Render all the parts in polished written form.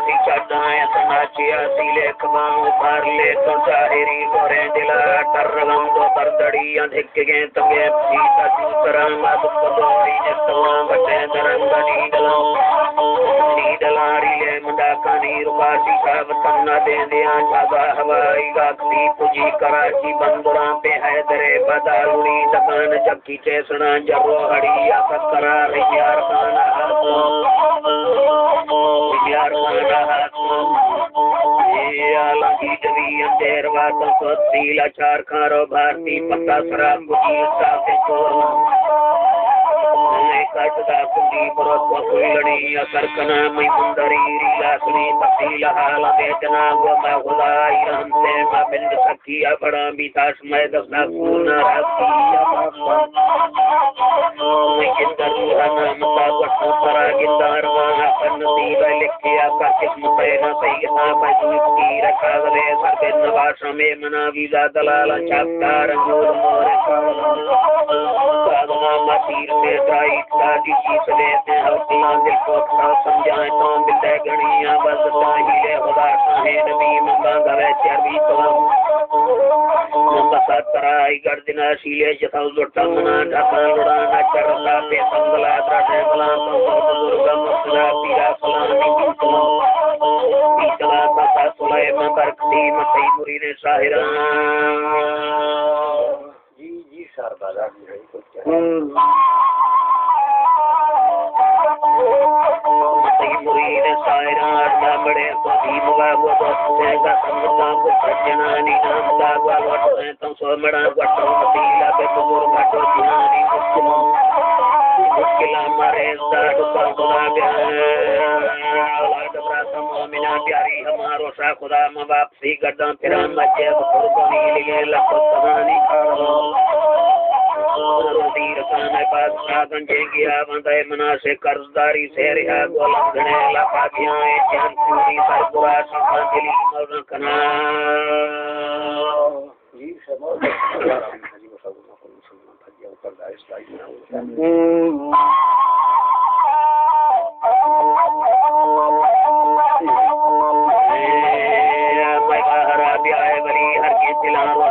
सी चढ़ाए तनाचिया सीले कमाओ पार ले तो चाहेरी गोरे दिला तरगम दो बरदड़ी अधिक के तंगे सीता जूतरा मत पदोई जस्तवा बटे दरंगनी नीदलारी ले मंदाकानी रुपासी का वतन्ना दे दिया जागा हवाई गाती पुजी कराची बंदुरा पे है दरे बदालुनी दकान जक्की चेसना जरो हड़िया पत्करा यार खाना लगी जवी अंधेर वातों को सीला चार खारो भारती पत्ता शराब बुझी साथे छोड़ कटदा कुंडी बरोत कोइलणी असर कना मई मुंदरी रीलासनी पतीला हाल बेचना वो मैं खुदाई रहमते मैं बिंद सखिया बड़ा बीताश मैं दसना पूर्ण राखिया मैं जिंदर रूहाना मता वटो परा गिंदार वहाँ कन्नती वे लिखिया कर किस्म न सही ना मजूद की रखा गले सरबे नवाश में मना वीजा दलाल चाकदार अंगूर मोरे साधना मतीर में जाई दादी जी सलेते हौसला दिल को अपना समझाए तो मिलते गणिया बस ताहिले खुदा साहे नबी मंगा गवे चरबी तो कराई गर्दिना शीले जथा जोटा मना ढाका लुड़ाना चरला पे संगला त्रटे बला तो दुर्गा मुस्ला पीरा फलानी पीतला कथा सुलाए में बरकती मतई मुरी ने साहिरा जी शारदा जी है कुछ मतई मुरी ने साहिरा ना बड़े को भीमवा वो दोस्ते का समझा को सज्जनानी नाम का वालोट है तो सोमड़ा वटो मतीला पे बुजुर्ग घटो ध्यानी मुश्किल हमारे साथ खुदा औलाद ब्राह्मण मोमिना प्यारी हमारो सा खुदा मां बाप सी गड्डा फिरा मचे कुर्बानी लिए लखो समानी रोदीर खाने बादशाह गंजे गया बंदे मना से कर्जदारी से रिहा गोलम घने लफा भियाए जान पूरी सरबुरा संभाली मौन कना जी समझ जी वो सब मुसलमान भजिया ऊपर दाइश लाइन मैं बाहर आ गया है बड़ी हर के तिलावा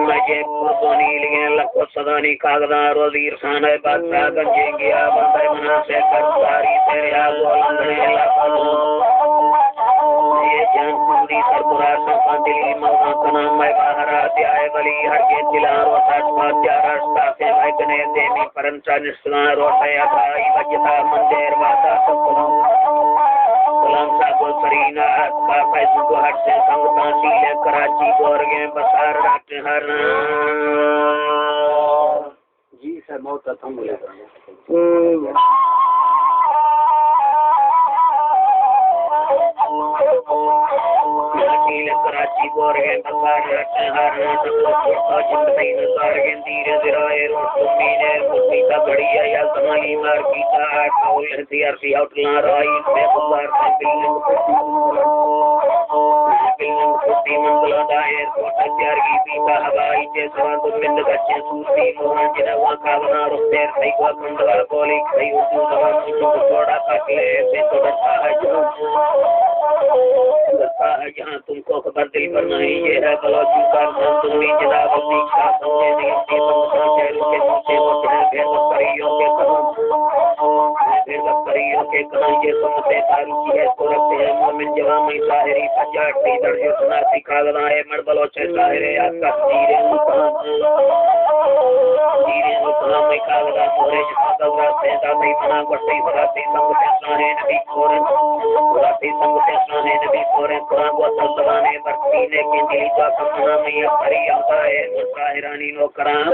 मजे पुरबोनी लिए लखो सदानी कागदा रोजीर खान है बादशाह गंजे गया बंदे मना से कर्जदारी तेरे गोलंगने लखो ये जान पूरी सरबुरा संभाली मौना कना मैं बाहर आ गया है बड़ी हर के तिलावा साथ रास्ता से मैं गने देनी परंचा निस्ला रोटे अखाई बजता मंदिर वादा सलाम साहब सरीना का पैसों को हट से संगता सीले कराची बोरगे बसार रात हर जी सर मौत थम बोले कराची बोरगे बसार रात हर तो जिंदगी में सारगे धीरे धीरे रोटी ने मुट्ठी का बढ़िया या समाली मार की का कौल हथियार सी आउटला राई से बाहर से बिल्डिंग कुर्ती मंगला दायर कोटा चार की पीता हवाई जे सवा तो बिंद बच्चे सूसी मोहन जिना वा का बना रुपए सही को कंडला बोली सही उर्दू दवा मुझको थोड़ा काटले से तो डरता है जहां तुमको खबर दिल पर नहीं ये है बलोची का नाम तुम्ही जिला बल्दी का समझे नहीं से तुमको चेहरे के नीचे वो है बेवकरियों के कहां ये सुनते तारू की है तो रखते हैं मोमिन जवान में साहिरी सजाट सी दर्जे सुना सी कागदाए मर बलोचे साहिरे आपका धीरे में कागदा मोरे जहां दौरा से दाई बना गट्टी बराती संगते साहे नबी कोरन बराती संगते साहे नबी कोरन कुरान को सलवाने बरती ने के दिल का सपना में ये परी आता है साहिरानी नो कराम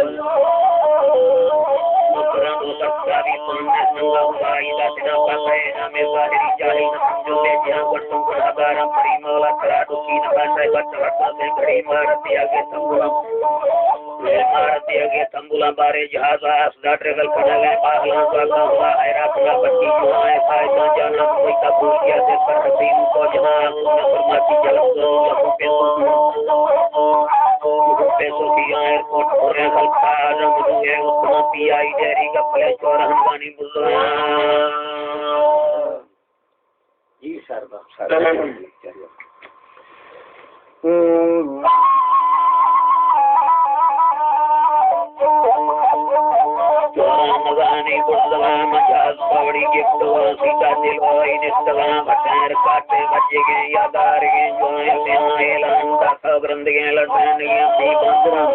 नौकरान वो सरकारी सुनने संगा हुआ इला दिना पाए ना में साहिरी जाहिल न समझो ले जहां गट्टों को हगारा परी मौला करा दो की न भाषा बच्चा से घड़ी मार दिया के तंबुला बारे जहाज असदा ट्रेवल करने गए पागला का हुआ हैरा अपना बच्ची हुआ है फायदा जाना कोई का भूल गया से पर हसीन को जहां तुमने फरमाती जलम दो लखों पे पैसों की एयरपोर्ट पूरे कल्पा रमदुए उसना पीआई डेरी का प्ले चोर हंगानी बुल्ला जी सर मगानी बुल्ला मजाज पवड़ी गिफ्ट सीता दिलवाई निस्तवा भटैर काटे बच्चे के यादार के जो ऐलान का खबरंद के लड़ने सी बंदरा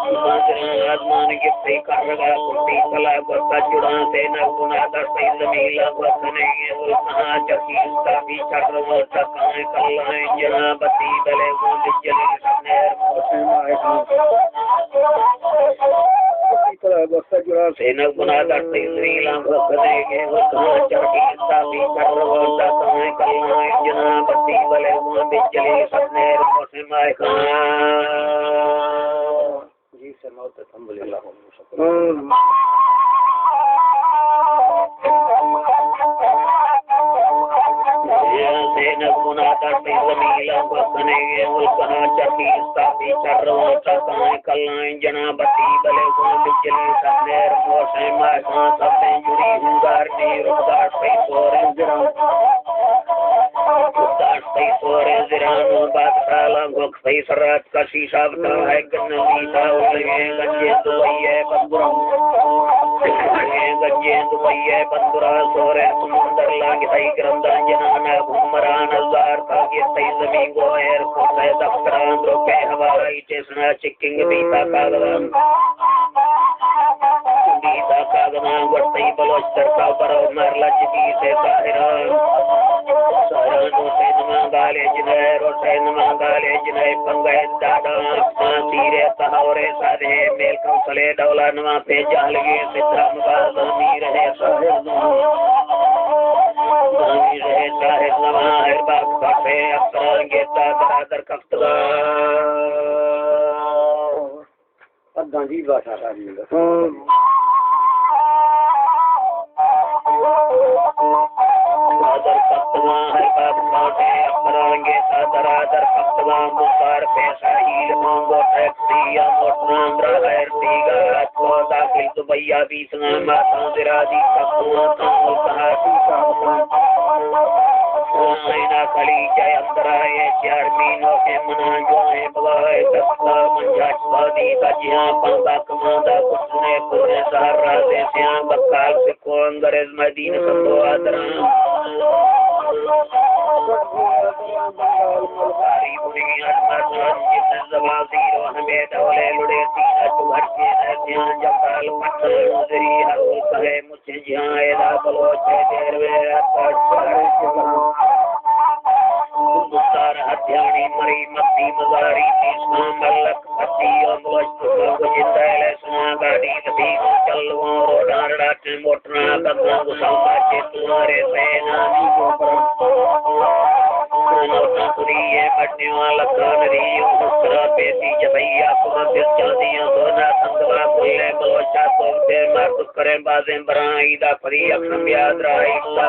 आसमान के सही करगा कुर्ती कला बता जुड़ा से न गुना कर सही जमीला वसने के वो कहां चकी का भी चक्र वो टकाए कल्लाए जना बती बले वो बिजली सबने से न गुना कर सही जमीला वसने के वो कहां चकी का भी चक्र वो टकाए कल्लाए जना बती बले वो बिजली सबने मोसे माय जी सर मौत अल्हम्दुलिल्लाह से न गुना करते जमीला वसने के वो कहां चकी साफी चर्रो टकाए कल्लाए जना बती बले वो बिजली सबने मोसे माय सबने जुड़ी हुंगार ने रुदार पे सोरे जरा सोरे जिरानो बादशाला गोख सही सरात का शीशा बता है गन्नती था उलगे गज्जे दुबईए बंदुरा सोरे समुंदर लागे सही ग्रंदा जनाना घुमरा नजार का ये सही जमीन गोएर को सही दफ्तरान रोके हवाई स्टेशन चिकिंग दीता कागदान वर्ती बलोच सरका पर मरला चिटी से ताहिरा रोटे नमांगाले जिन्हें पंगे दादा सीरे तहावरे साधे मेल कंसले डौला नमा पे जालगे सिद्धा मुबाद मीर है साहिब नमा हर बाग काफे अपना गेता दरादर कफ्तगा गांधी भाषा का दर कफ्तगा हर बाग काफे अपना गेता दरादर कफ्तगा मुसार पैसा हील मांगो टैक्सी या मोटना ब्राहर तीगा को दाखिल दुबैया बीसना माता दिरादी कफ्तगा कामुल कहाती आईना खली जय अंतराय चारमीनों के मना जो है बगाए दस्ता मंजाच बादी तजियां पंगा कमांदा कुटने पूरे सहारा से श्याम बक्काल से को अंग्रेज मदीन संदो आदरा सारी बुनी अजमत जितने जवाजीरो हमें डोले लुड़े तीन चुहर के ध्यान जकाल पट्टन नजरी हर कहे मुझे जहां एदा बलोच है देर वे मुस्तार हत्याणी मरी मत्ती मजारी तीसना मल्लक पत्ती और मुलश्तुल को जिंदाइले सुना गाड़ी लभी चलवा रोडार डाटे मोटना कदना गुसावा चे तुम्हारे सेनानी को नौता तुरिये पटने वाला कानरी मुस्तरा पेती जबैया पुरत चादियां सोना संगवा कोले बलोचा कोलते मार करें बाजें बराई दा परी अक्षम याद राई सा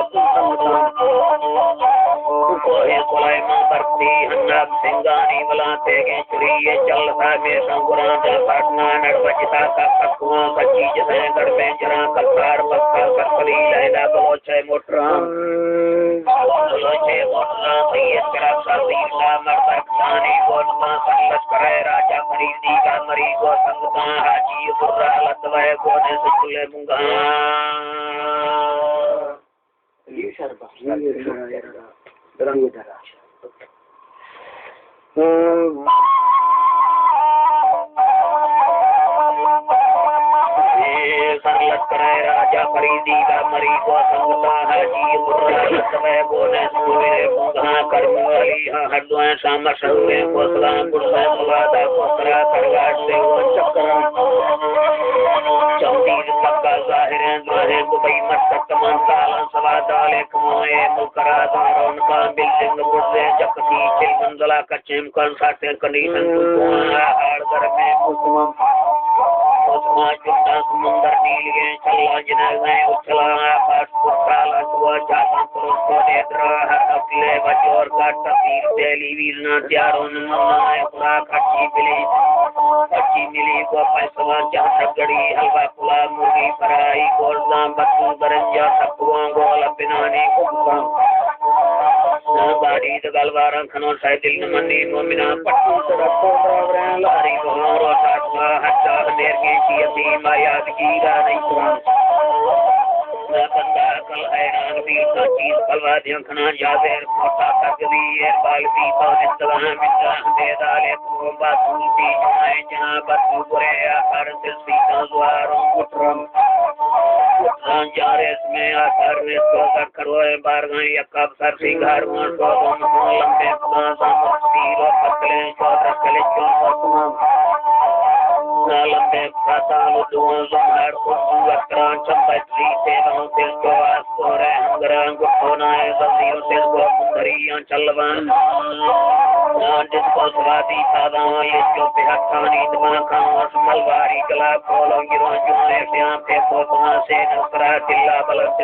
कोहे कोलाई मां बरती हन्नाब सिंगानी बलाते के चुरिये चल था में संगुरा दा पटना नड़वजता का पकुआ सच्ची जसे गढ़ में जरा कलकार पक्का करपली लहदा बलोचे मोटरा सैयद करब सासीला मरदर खानी गोटमा सल्लत करे राजा फरीदी का मरी गो संगता हाजी सुर्रा लतवे गोने सुले मुंगा ये शरबत रंग दरा सरलत करे राजा फरीदी का मरी को संगता हाजी सुर्रा लतवे गोने सुले मुंगा करमली हरदुआ शाम शरुए को सलाम गुरसा मुवादा कोसरा करगाट से वो चक्रा चौधरी पक्का जाहिर है दुबई मस्कत तमाम साला सवादाले कमाए मुकरा दारों का बिल्डिंग बुर्जे चकती चिल मंजला कच्चे मकान साथे कंडीशन हाड़ घर में चुंडा समुंदर नील गए चला जिना गए उछला आकाश पुत्राला हुआ जाता पुरुष नेत्र अपले बचोर का तस्वीर तेली वीरना त्यारों नमनाए पूरा खट्टी मिली को पैसवा जहाँ गड़ी हलवा पुला मुर्गी फ्राई गोलदा बत्तू बरंजा सत्तुआ गोल पिनाने को बाड़ी दगलवारा खनो साइदिल नमनी मोमिना पट्टू सरको बावरन लारी गोरो सातवा हट्टा देर के चीती माया की गा नहीं कुरान ना बंदा कल हैरान भी तो चीज कलवा देखना जावेर मोटा तकदी बालती तो नितवा मिटा बेदाले को बातू भी आए जहां बत्तू करे आकर से सीता द्वारों उठरम जारे में आकर में तो करोए बार गए यकब सर सिंगार वन तो लंबे तीर पतले चौथा कले चौथा लंबे प्रातः दुआ जुमार को वक्रां चंपत्री सेवाओं से चौवास कोरे अंगरां गुठोनाए जमीरों से को मुंदरियां चलवान जिसको स्वादी सादां ये जो बेहतानी दिमाखां मलवारी कला कोलों गिरों जुए श्याम पे कोपना से नसरा तिल्ला बलत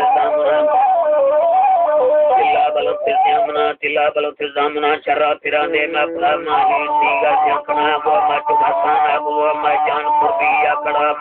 जामना चरा तिराने में अपना माही सीगा जंकना वो मत भसाना वो मैं जान पुरबिया कड़ा